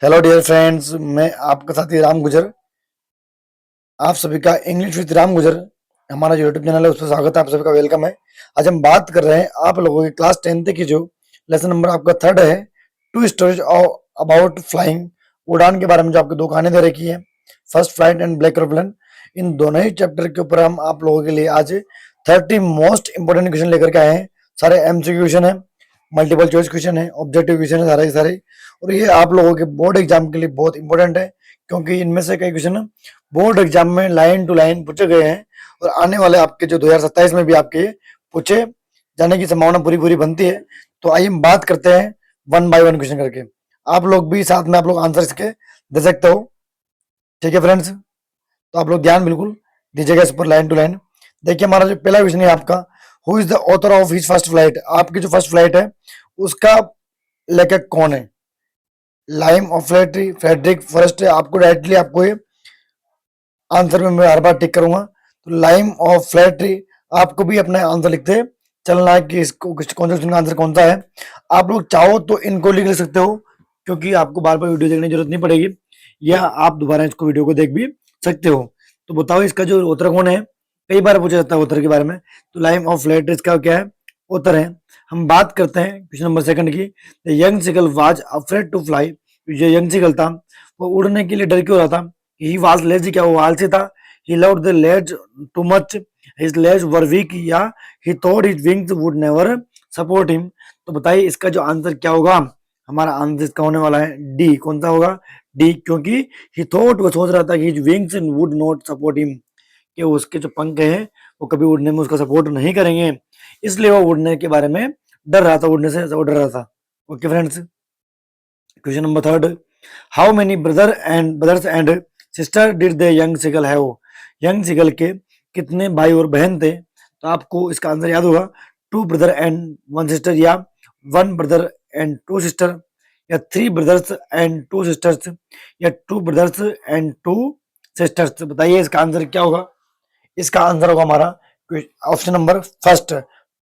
Hello dear friends, मैं आपका साथी राम गुजर। आप सभी का इंग्लिश विद राम गुजर हमारा जो यूट्यूब चैनल है उस पर स्वागत है। आप सभी का वेलकम है। आज हम बात कर रहे हैं आप लोगों की क्लास 10th की जो लेसन नंबर आपका 3rd है, टू स्टोरीज अबाउट फ्लाइंग, उड़ान के बारे में जो आपको दो कहानी दे रखी है, first flight and black aeroplane. इन दोनों ही चैप्टर के ऊपर हम आप लोगों के लिए आज 30 मोस्ट इंपोर्टेंट क्वेश्चन लेकर के आए हैं। सारे एमसीक्यू क्वेश्चन है, मल्टीपल चॉइस क्वेश्चन है, ऑब्जेक्टिव क्वेश्चन है, सारे के सारे। और ये आप लोगों के बोर्ड एग्जाम के लिए बहुत इंपॉर्टेंट है, क्योंकि इनमें से कई क्वेश्चन बोर्ड एग्जाम में लाइन टू लाइन पूछे गए हैं और आने वाले आपके जो 2027 में भी आपके पूछे जाने की संभावना पूरी पूरी बनती है। तो आइए हम बात करते हैं वन बाय वन क्वेश्चन करके। आप लोग भी साथ में आप लोग आंसर इसके दे सकते हो, ठीक है फ्रेंड्स? तो आप लोग ध्यान बिल्कुल दीजिएगा इस पर लाइन टू लाइन। देखिए हमारा जो पहला क्वेश्चन है आपका, who is the author of his first flight. आपकी जो फर्स्ट फ्लाइट है उसका लेखक कौन है? लाइम ऑफ फ्रेडरिक फर्स्ट है। आपको डायरेक्टली आपको ये आंसर में मैं हर बार टिक करूंगा। तो लाइम ऑफ फ्लैटरी, आपको भी अपना आंसर लिखते चलना है कि इसको कौन सा क्वेश्चन का आंसर कौन सा है। आप लोग चाहो तो इनको लिख सकते हो, क्योंकि आपको बार बार वीडियो देखने की जरूरत नहीं पड़ेगी, या आप दोबारा इसको वीडियो को देख भी सकते हो। तो बताओ इसका जो ऑथर कौन है? कई बार पूछा जाता है ऑथर के बारे में। तो लाइम ऑफ फ्लैटरी इसका क्या है? ऑथर है। हम बात करते हैं क्वेश्चन नंबर 2 की। The young seagull was afraid to fly. जो यंग सीगल था वो उड़ने के लिए डर क्यों रहा था? ही वाज लेजी, क्या वो आलसी था? He loved the ledge too much, his legs were weak, या he thought his wings would never support him. तो बताइए इसका जो आंसर क्या होगा? हमारा आंसर इसका होने वाला है डी। कौन सा होगा? डी, क्योंकि ही थॉट, वो सोच रहा था कि his wings would not support him, कि उसके जो पंख हैं वो कभी उड़ने में उसका सपोर्ट नहीं करेंगे, इसलिए वो उड़ने के बारे में डर रहा था, उड़ने से वो डर रहा था। Okay friends, question number 3, how many brothers and sister did the young seagull have. Young seagull के कितने भाई और बहन थे? तो आपको इसका आंसर याद होगा, 2 ब्रदर एंड 1 सिस्टर, या 1 ब्रदर एंड 2 सिस्टर, या 3 ब्रदर्स एंड 2 सिस्टर्स, या 2 ब्रदर्स एंड 2 सिस्टर्स। बताइए इसका आंसर क्या होगा? इसका आंसर होगा हमारा option number first,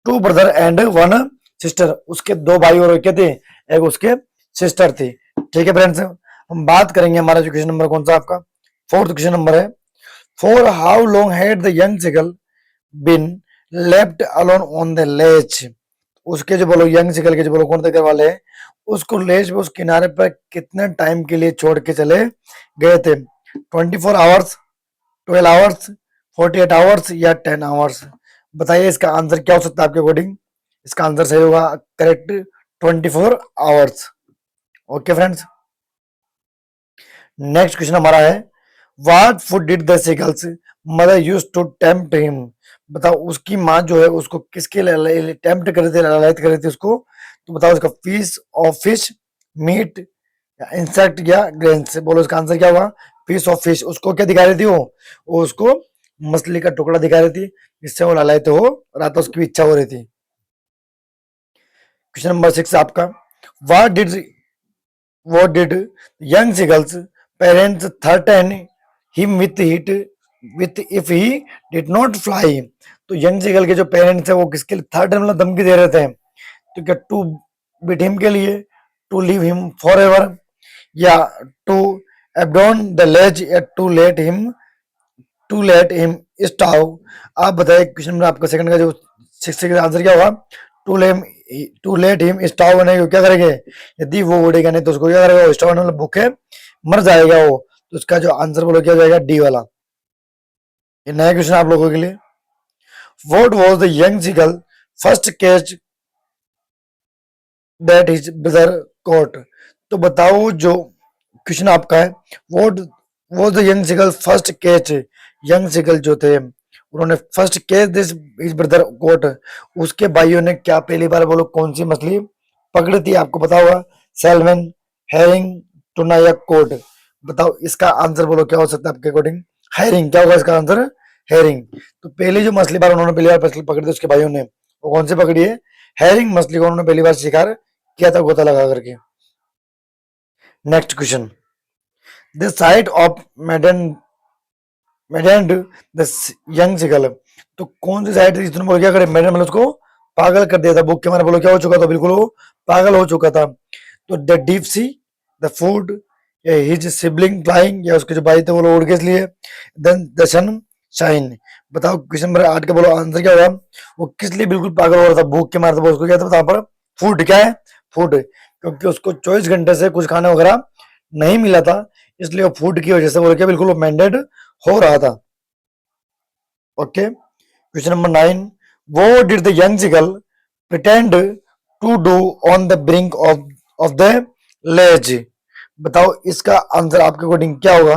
2 brother and 1 sister. उसके 2 भाई और क्या थे? एक उसके सिस्टर थी। ठीक है फ्रेंड्स, हम बात करेंगे हमारा जो क्वेश्चन नंबर कौन सा आपका 4th क्वेश्चन नंबर है। For how long had the young seagull been left alone on the ledge. उसके जो बोलो यंग सीगल के जो बोलो कौन थे घर वाले, उसको लेज पे उस किनारे पर कितने टाइम के लिए छोड़ के चले गए थे? 24 आवर्स, 12 आवर्स, 48 आवर्स, या 10 आवर्स। बताइए इसका आंसर क्या हो सकता है आपके अकॉर्डिंग? इसका आंसर सही होगा correct, 24 hours. Okay friends, next question हमारा है, what food did the seagull's mother use to tempt him. बताओ उसकी माँ जो है उसको किसके लिए टेम्प्ट कर रही थी, लालच कर रही थी उसको? तो बताओ इसका फिश, मीट, इंसेक्ट, या ग्रेन्स। बोलो इसका आंसर क्या होगा? फिश और फिश। उसको क्या दिखा रही थी वो उसको मछली का टुकड़ा दिखा रही थी, जिससे वो लालयित हो रहा था, उसकी इच्छा हो रही थी। क्वेश्चन नंबर 6 आपका, what did young seagulls parents threaten him with if he did not fly। तो यंग सीगल के जो पेरेंट्स है वो किसके लिए थर्ड मतलब धमकी दे रहे थे? तो क्या टू बीट हिम के लिए, to leave him forever, या टू एबडोन द लेज, या टू लेट हिम स्टाव। आप बताइए क्वेश्चन में आपका सेकंड का जो 6 का आंसर क्या होगा? टू लेट हिम स्टाव होने को क्या करेंगे? यदि वो उड़ेगा नहीं तो उसको क्या करेगा? स्टाव होने भूखे मर जाएगा वो। तो उसका जो आंसर बोलो क्या जाएगा? डी वाला। ये नया क्वेश्चन आप लोगों के लिए, what was the young seagull first catch that his brother caught. तो बताओ जो क्वेश्चन आपका है, what was the young seagull first catch. Young seagull जो थे उन्होंने first catch this his brother caught, उसके भाइयों ने क्या पहली बार बोलो कौन सी मछली पकड़ी थी? आपको पता होगा, सैल्मन, हेरिंग, टूना, या कोड। बताओ इसका आंसर बोलो क्या हो सकता है आपके अकॉर्डिंग? हेरिंग। क्या होगा इसका आंसर? हेरिंग। तो पहली जो मछली बार उन्होंने पहली बार मछली पकड़ी थी उसके भाइयों ने, वो कौन सी पकड़ी है? हेरिंग मछली को उन्होंने पहली बार शिकार किया था गोता लगा करके। Next question, the sight of maddened the young seagull. तो कौन सी साइट थी जिसने बोलो क्या करे? मेडेंड मतलब उसको पागल कर दिया था, बुक के मारे बोलो क्या हो चुका था? बिल्कुल वो पागल हो चुका था। तो the deep sea, the food, या हिज सिबलिंग फ्लाइंग, या उसके जो भाई थे वो लोग उड़ के इसलिए। Then the sun shine. बताओ क्वेश्चन नंबर 8 का बोलो आंसर क्या होगा। वो किस लिए बिल्कुल पागल हो रहा था, भूख के मारे था, उसको क्या था बताओ पर। फूड, क्या है फूड, क्योंकि उसको 24 घंटे से कुछ खाने वगैरह नहीं मिला था, इसलिए वो फूड की वजह से बोल क्या बिल्कुल वो मैंडेट हो रहा था। ओके, क्वेश्चन नंबर 9, वो did the young girl pretend to do on the brink of the ledge. बताओ इसका आंसर आपके अकॉर्डिंग क्या होगा।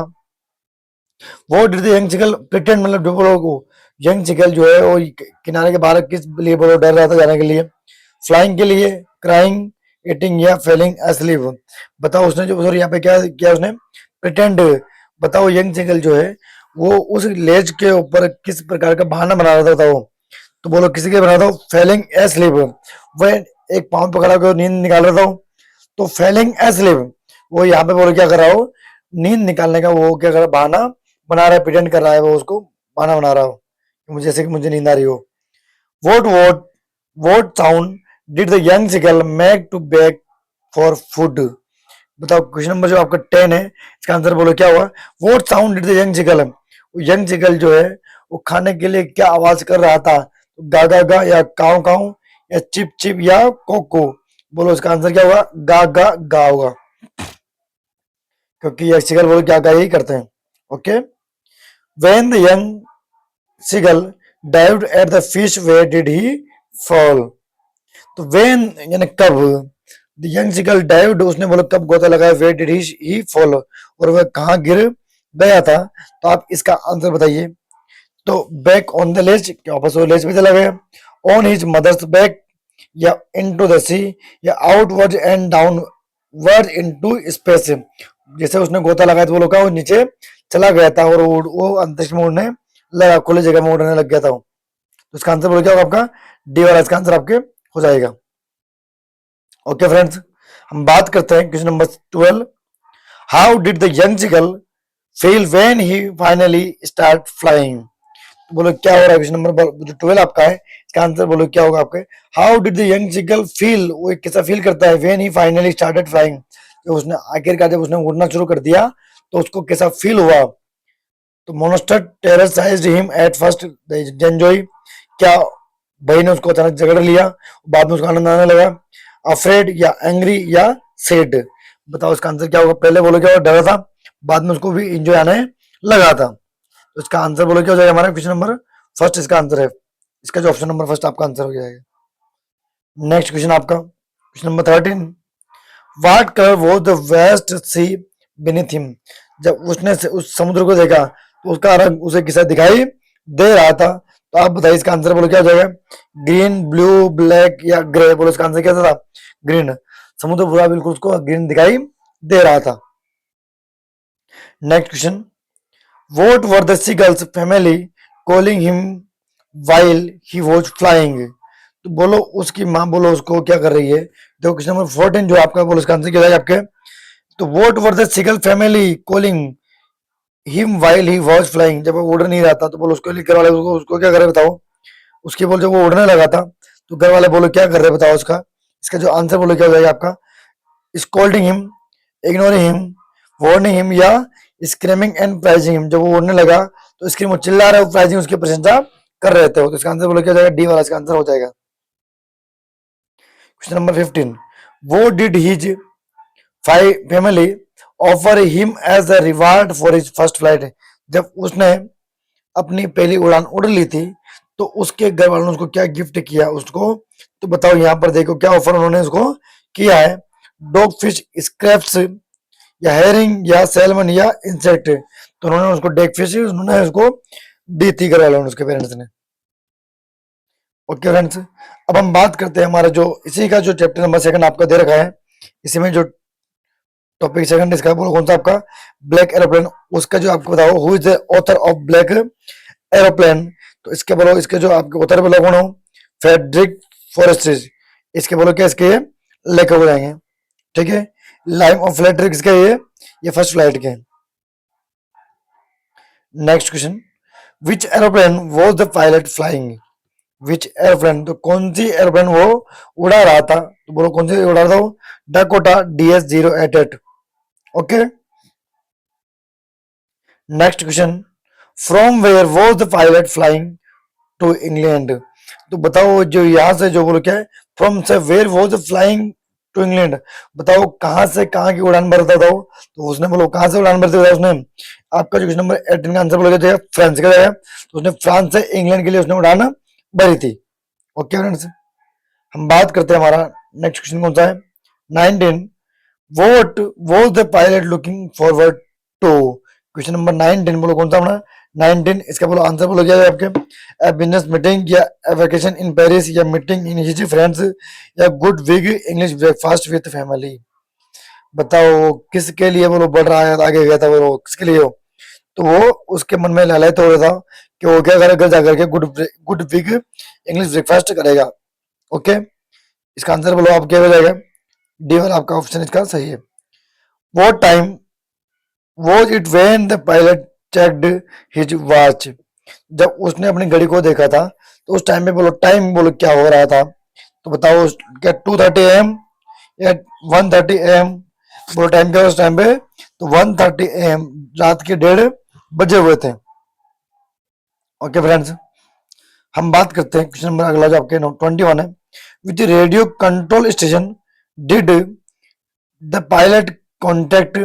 वो did the young girl pretend, मतलब जो बोलो को यंग गर्ल जो है वो किनारे के बाहर किस लिए बोलो डर रहा था जाने के लिए। फ्लाइंग के लिए, क्राइंग, ईटिंग, या फेलिंग asleep। बताओ उसने जो सॉरी यहाँ पे क्या किया उसने, प्रिटेंड। बताओ यंग गर्ल जो है वो उस लेज के ऊपर किस प्रकार का बहाना बना रहा था बताओ। तो बोलो किसी के बना था, फेलिंग asleep। वह एक पाँव पकड़ा के नींद निकाल रहा था। तो फेलिंग asleep वो यहाँ पे बोलो क्या कर रहा हो, नींद निकालने का वो क्या कर रहा, बहाना बना रहा है, प्रिटेंड कर रहा है, वो उसको बहाना बना रहा हो मुझे, जैसे कि मुझे नींद आ रही हो। What what sound did the young girl make to beg for food. बताओ क्वेश्चन नंबर जो आपका 10 है, इसका आंसर बोलो क्या हुआ। What sound did the young girl, young girl जो है वो खाने के लिए क्या आवाज कर रहा था। गा गा गा, या काऊ काऊ, या चिप चिप, या कोको। बोलो इसका आंसर क्या होगा, गा गा गा होगा, क्योंकि यंग गर्ल बोलो क्या गा ही करते हैं। Okay, when the young girl dived at the fish, where did he fall। तो वेन यानी कब, द यंग गर्ल डाइव्ड उसने बोला कब गोता लगाया, वेयर डिड ही फॉल, और वह कहाँ गिर गया था। तो आप इसका आंसर बताइए। तो बैक ऑन द लेज, क्या वापस वो लेज पे चला गया, ऑन हिज मदर्स बैक, या इनटू द सी, या outward and downward into space. जैसे उसने गोता लगाया तो वो लोग वो नीचे चला गया था और वो अंतरिक्ष में उड़ने लगा, खुली जगह में उड़ने लग गया था। तो इसका आंसर बोलो क्या होगा आपका, डी वाला इसका आंसर आपके हो जाएगा। ओके फ्रेंड्स, हम बात करते हैं question number 12, how did the young girl feel when he finally start flying. बोलो क्या हो रहा है, क्वेश्चन नंबर जो 12 आपका है इसका आंसर बोलो क्या होगा आपके। How did the young girl feel, वो कैसा फील करता है, when he finally started flying, जब उसने आखिरकार जब उसने उड़ना शुरू कर दिया तो उसको कैसा फील हुआ। तो मोनस्टर टेरराइज्ड हिम एट फर्स्ट, एंजॉय, क्या भाई ने उसको अचानक झगड़ लिया, बाद में उसको आनंद आने लगा, अफ्रेड, या एंग्री, या सेड। बताओ इसका आंसर क्या होगा, पहले बोलो क्या डरा था, बाद में उसको भी इंजॉय आने लगा था। तो इसका आंसर बोलो क्या हो जाएगा हमारा, क्वेश्चन नंबर फर्स्ट इसका आंसर है, इसका जो ऑप्शन नंबर फर्स्ट आपका आंसर हो जाएगा। नेक्स्ट क्वेश्चन आपका question number 13, what colour was the west sea beneath him. जब उसने उस समुद्र को देखा तो उसका रंग उसे किसा दिखाई दे रहा था। तो आप बताइए इसका आंसर बोलो क्या हो जाएगा, ग्रीन, ब्लू, ब्लैक, या ग्रे। बोलो इसका आंसर क्या था, ग्रीन। समुद्र पूरा बिल्कुल उसको ग्रीन दिखाई दे रहा था। Next question, what were the seagulls family calling him while he was flying. तो बोलो उसकी माँ बोलो उसको क्या कर रही है। देखो क्वेश्चन नंबर 14 जो आपका बोलो इसका आंसर क्या है आपके। तो what were the seagull family calling him while he was flying, जब वो उड़ नहीं रहा था तो बोलो उसको घर वाले उसको क्या कर रहे बताओ। उसकी बोल जब वो उड़ने लगा था तो घर वाले बोलो क्या कर रहे बताओ उसका। इसका जो आंसर बोलो क्या हो जाएगा आपका, scolding him, ignoring him, warning him, या स्क्रीमिंग एंड प्राइजिंग हिम। जब वो उड़ने लगा तो स्क्रीम वो चिल्ला रहे हो, प्राइजिंग उसकी प्रशंसा कर रहे थे। तो इसका आंसर बोलो क्या हो जाएगा, डी वाला इसका आंसर हो जाएगा। क्वेश्चन नंबर 15, वो did his family offer him as a reward for his first flight. जब उसने अपनी पहली उड़ान उड़ ली थी तो उसके घर वालों ने उसको क्या गिफ्ट किया उसको। तो बताओ यहाँ पर देखो क्या ऑफर उन्होंने उसको किया है, डॉग फिश स्क्रैप्स, या हेरिंग, या सैलमन, या इंसेक्ट। तो उन्होंने उसको डेग फिश उन्होंने उसको दी थी घर वालों ने, उसके पेरेंट्स ने। ओके फ्रेंड्स, अब हम बात करते हैं हमारा जो इसी का जो चैप्टर नंबर 2 आपका दे रखा है, इसी में जो टॉपिक सेकंड इसका बोलो कौन सा आपका, ब्लैक एरोप्लेन। उसका जो आपको बताओ who is the author of black aeroplane. तो इसके बोलो इसके जो आपके ऑथर बोलो कौन हो, फ्रेडरिक फॉरेस्ट्रीज। इसके बोलो क्या इसके लेखक हो जाएंगे, ठीक है। लाइम ऑफ फ्लेटरिक इसका ये फर्स्ट फ्लाइट के। Next question, which aeroplane was the pilot flying. Which aeroplane, तो कौन सी एरोप्लेन वो उड़ा रहा था। तो बोलो कौन सी उड़ा रहा था वो, Dakota DS-088। Okay, next question, from where was the pilot flying to England. तो बताओ जो यहाँ से जो बोलो क्या है, फ्रॉम से where was flying to England, बताओ कहाँ से कहाँ की उड़ान भरता था वो। तो उसने बोलो कहाँ से उड़ान भरते था उसने। आपका जो क्वेश्चन नंबर 18 का आंसर बोलोगे तो फ्रांस का जाएगा, तो उसने फ्रांस से इंग्लैंड के लिए उसने उड़ान भरी थी। ओके फ्रेंड्स, हम बात करते हैं हमारा नेक्स्ट क्वेश्चन कौन सा है, 19, What was the pilot looking forward to? Question number 19 बोलो कौन सा बना, 19 इसका बोलो आंसर बोलो क्या है आपके, बिजनेस मीटिंग या वेकेशन इन पेरिस या मीटिंग इन हिज फ्रेंड्स या good week English breakfast with family. बताओ किसके लिए बोलो बढ़ रहा है, आगे गया था बोलो किसके लिए हो। तो वो उसके मन में लालच हो रहा था कि वो क्या करेगा, घर जाकर के good good week English breakfast करेगा। ओके, इसका आंसर बोलो आप क्या हो जाएगा, डी वाला आपका ऑप्शन इसका सही है। वो time was it when the pilot checked his watch, जब उसने अपनी घड़ी को देखा था तो उस टाइम पे बोलो टाइम बोलो क्या हो रहा था। तो बताओ क्या 2:30 AM या 1:30 AM, बोलो टाइम क्या उस टाइम पे, तो 1:30 AM, रात के 1:30 बजे हुए थे। ओके फ्रेंड्स, हम बात करते हैं क्वेश्चन नंबर अगला जो आपके 21 है, with radio control station did the pilot contact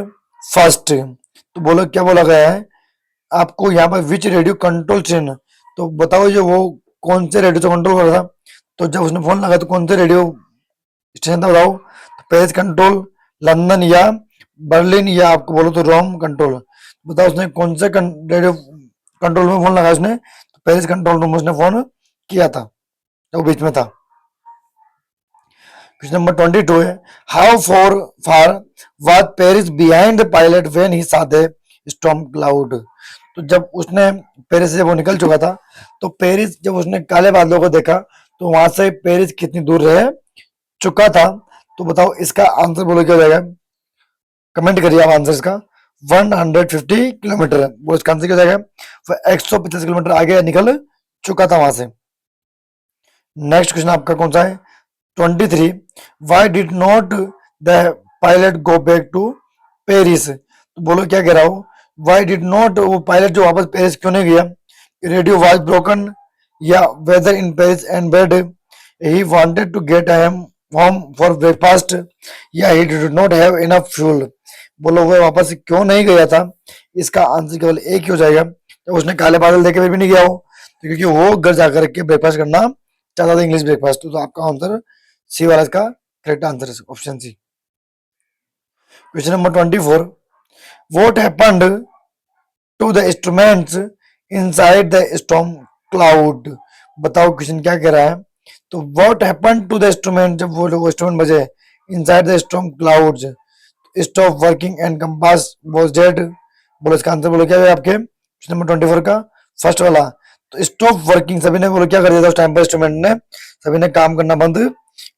first. तो बोलो क्या बोला गया है आपको यहाँ पर, विच रेडियो कंट्रोल स्टेशन, तो बताओ जो वो कौन से रेडियो से कंट्रोल कर रहा था। तो जब उसने फोन लगाया तो कौन से रेडियो स्टेशन था बताओ, तो पेरिस कंट्रोल, लंदन या बर्लिन या आपको बोलो तो रोम कंट्रोल। बताओ उसने कौन से रेडियो कंट्रोल में फोन लगाया उसने, तो पेरिस कंट्रोल रूम में उसने फोन किया था, तो बीच में था। क्वेश्चन नंबर 22 है, how far was Paris behind the pilot when he saw the storm cloud. तो जब उसने पेरिस से वो निकल चुका था, तो पेरिस जब उसने काले बादलों को देखा तो वहां से पेरिस कितनी दूर रह चुका था। तो बताओ इसका आंसर बोलो क्या हो जाएगा, कमेंट करिए आप आंसर इसका, 150 किलोमीटर है वो इसका आंसर क्या हो जाएगा, वो 150 किलोमीटर आगे निकल चुका था वहां से। नेक्स्ट क्वेश्चन आपका कौन सा है, 23, why did not the pilot go back to Paris. तो बोलो क्या कह रहा हूँ, वाई डिड नॉट, वो पायलट जो वापस पेरिस क्यों नहीं गया, रेडियो वाज ब्रोकन या weather in Paris and bad, he wanted to get home for breakfast या he did not have enough fuel. बोलो वो वापस क्यों नहीं गया था, इसका आंसर केवल एक ही हो जाएगा, तो उसने काले बादल देखे फिर भी नहीं गया हो, तो क्योंकि वो घर जाकर के ब्रेकफास्ट करना चाहता था, इंग्लिश ब्रेकफास्ट। तो आपका आंसर सी वाला इसका करेक्ट आंसर है, option C. Question number 24, what happened to the instruments inside the storm cloud. बताओ क्वेश्चन क्या कह रहा है, तो what happened to the instrument, जब वो इंस्ट्रूमेंट बजे inside the storm clouds, stop working and compass was dead. बोलो इसका आंसर बोलो क्या है आपके क्वेश्चन नंबर 24 का फर्स्ट वाला, तो स्टॉप वर्किंग, सभी ने बोलो क्या कर दिया था उस टाइम पर, इंस्ट्रूमेंट ने सभी ने काम करना बंद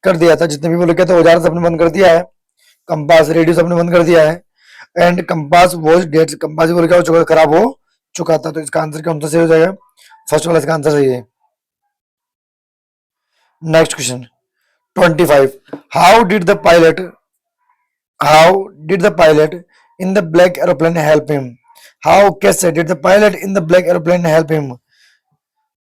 कर दिया था, जितने भी बोलो क्या था औजार सबने बंद कर दिया है, कंपास रेडियो सबने बंद कर दिया है, and compass was dead, compass बोलो क्या हो चुका, खराब हो चुका था। तो इसका आंसर कौन सा सही हो जाएगा, फर्स्ट वाला इसका आंसर सही है। Next question 25, how did the pilot how did the pilot in the black aeroplane help him. How कैसे did the pilot in the black aeroplane help him,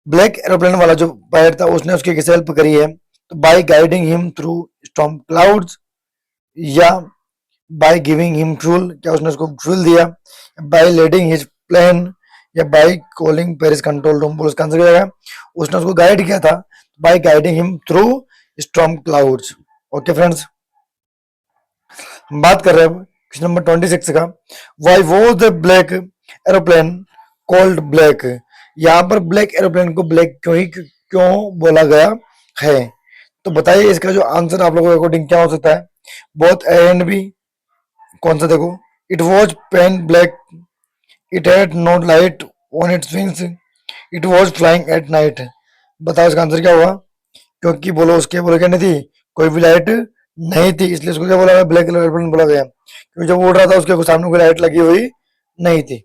black aeroplane वाला जो पायलट था उसने उसकी कैसे हेल्प करी है, तो by guiding him through storm clouds या बाय गिविंग हिम फ्यूल, क्या उसने उसको फ्यूल दिया, बाय लीडिंग हिज प्लेन या by calling Paris control room. बोलो इसका आंसर क्या है, उसने उसको गाइड किया था by guiding him through storm clouds. Okay friends, हम बात कर रहे हैं क्वेश्चन नंबर 26 का, why was the black aeroplane called black. यहाँ पर ब्लैक एरोप्लेन को ब्लैक क्यों बोला गया है, तो बताइए इसका जो आंसर आप लोगों के अकॉर्डिंग क्या हो सकता है, बोथ ए एंड बी, कौन सा देखो, it was pen black, it had no light on its wings, it was flying at night. बताओ इसका आंसर क्या होगा, क्योंकि बोलो उसके बोलो क्या नहीं थी, कोई भी लाइट नहीं थी, इसलिए उसको क्या बोला गया, ब्लैक एरोप्लेन बोला गया, क्योंकि जब वो उड़ रहा था उसके सामने कोई लाइट लगी हुई नहीं थी।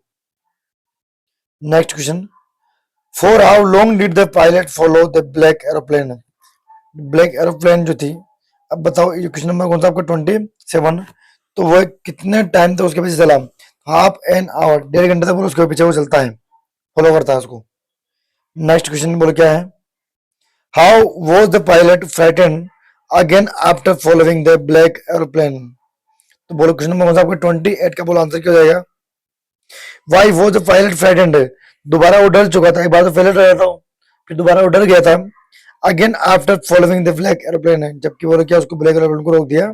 Next question, for how long did the pilot follow the black aeroplane. Black aeroplane जो थी, अब बताओ ये क्वेश्चन नंबर कौन सा आपका 27, तो वह कितने टाइम तक उसके पीछे चला। हाफ एन आवर, 1.5 घंटे तक बोलो उसके पीछे वो चलता है, फॉलो करता है उसको। नेक्स्ट क्वेश्चन बोलो क्या है, how was the pilot frighten again after following the black aeroplane. तो बोलो क्वेश्चन नंबर आपका 28 का बोलो आंसर क्या हो जाएगा, Y was the pilot frightened, दोबारा वो डर चुका था, एक बार तो फेलियर रहा था, फिर दोबारा वो डर गया था, again after following the black aeroplane है, जबकि बोलो क्या उसको ब्लैक एरोप्लेन को रोक दिया।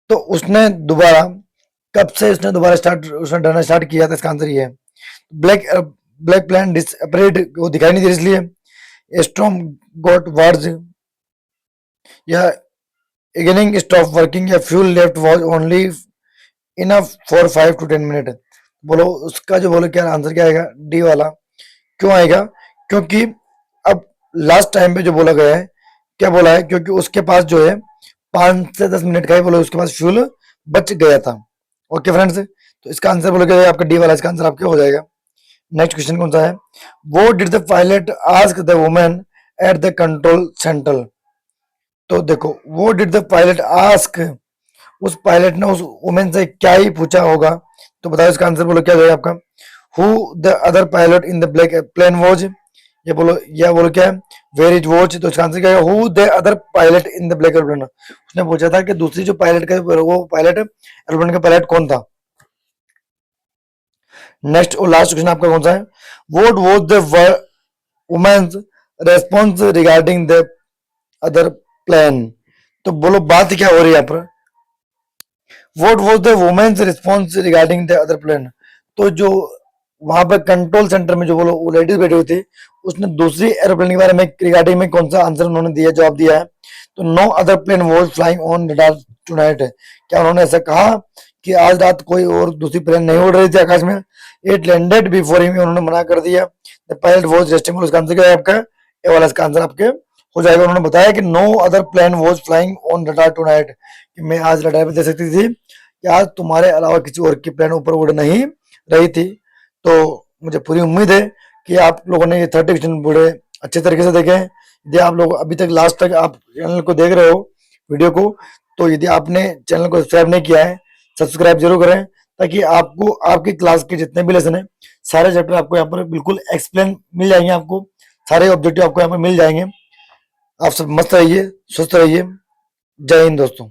तो उसने दोबारा, कब से उसने दोबारा स्टार्ट, उसने डरना स्टार्ट किया था, इसका आंसर ये है, ब्लैक ब्लैक प्लेन डिसअपरेड, वो दिखाई नहीं दे रही इसलिए, स्टॉर्म गॉट वार्ज, या इगनिंग स्टॉप वर्किंग, या fuel left was only enough for 5 to 10 minute. बोलो उसका जो बोलो क्या आंसर क्या आएगा, डी वाला। क्यों आएगा, क्योंकि अब लास्ट टाइम पे जो बोला गया है, क्या बोला है, क्योंकि उसके पास जो है 5 से 10 मिनट का ही बोलो उसके पास फ्यूल बच गया था। ओके फ्रेंड्स, तो इसका आंसर बोलो क्या आपका डी वाला, इसका आंसर आपका हो जाएगा। नेक्स्ट क्वेश्चन कौन सा है, वो did the pilot ask the women at the control centre. तो देखो, वो डिड द पायलट आस्क, उस पायलट ने उस वुमेन से क्या ही पूछा होगा, तो बताओ इसका आंसर बोलो क्या हो जाएगा आपका, who the other pilot in the black plane was, ये बोलो, या बोलो क्या है, वेयर इज वॉच, तो इसका आंसर क्या है, who the other pilot in the black aeroplane. उसने पूछा था कि दूसरी जो पायलट का, वो पायलट एरोप्लेन का पायलट कौन था। नेक्स्ट और लास्ट क्वेश्चन आपका कौन सा है, what was the women's response regarding the other plane. तो बोलो बात क्या हो रही है यहाँ पर, what was the women's response regarding the other plane. तो जो वहां पर कंट्रोल सेंटर में जो वो लेडीज बैठी हुई थी, उसने दूसरी एरोप्लेन के बारे में रिगार्डिंग में कौन सा आंसर उन्होंने दिया, जवाब दिया है, तो no other plane was flying on radar tonight. क्या उन्होंने ऐसा कहा कि आज रात कोई और दूसरी प्लेन नहीं उड़ रही थी आकाश में, इट लैंडेड बिफोर हिम, उन्होंने मना कर दिया, द पायलट वाज रेस्टिंग, उसका आंसर क्या है आपका, ए वाला इसका आंसर आपके हो जाएगा। उन्होंने बताया कि no other plane was flying on radar tonight, कि मैं आज रडार पे दे सकती थी कि आज तुम्हारे अलावा किसी और की प्लेन ऊपर उड़ नहीं रही थी। तो मुझे पूरी उम्मीद है कि आप लोगों ने ये 30 क्वेश्चन बड़े अच्छे तरीके से देखे हैं। यदि आप लोग अभी तक लास्ट तक आप चैनल को देख रहे हो, वीडियो को, तो यदि आपने चैनल को सब्सक्राइब नहीं किया है, सब्सक्राइब जरूर करें, ताकि आपको आपकी क्लास के जितने भी लेसन है, सारे चैप्टर आपको यहाँ पर बिल्कुल एक्सप्लेन मिल जाएंगे, आपको सारे ऑब्जेक्टिव आपको यहाँ पर मिल जाएंगे। आप सब मस्त रहिए, स्वस्थ रहिए, जय हिंद दोस्तों।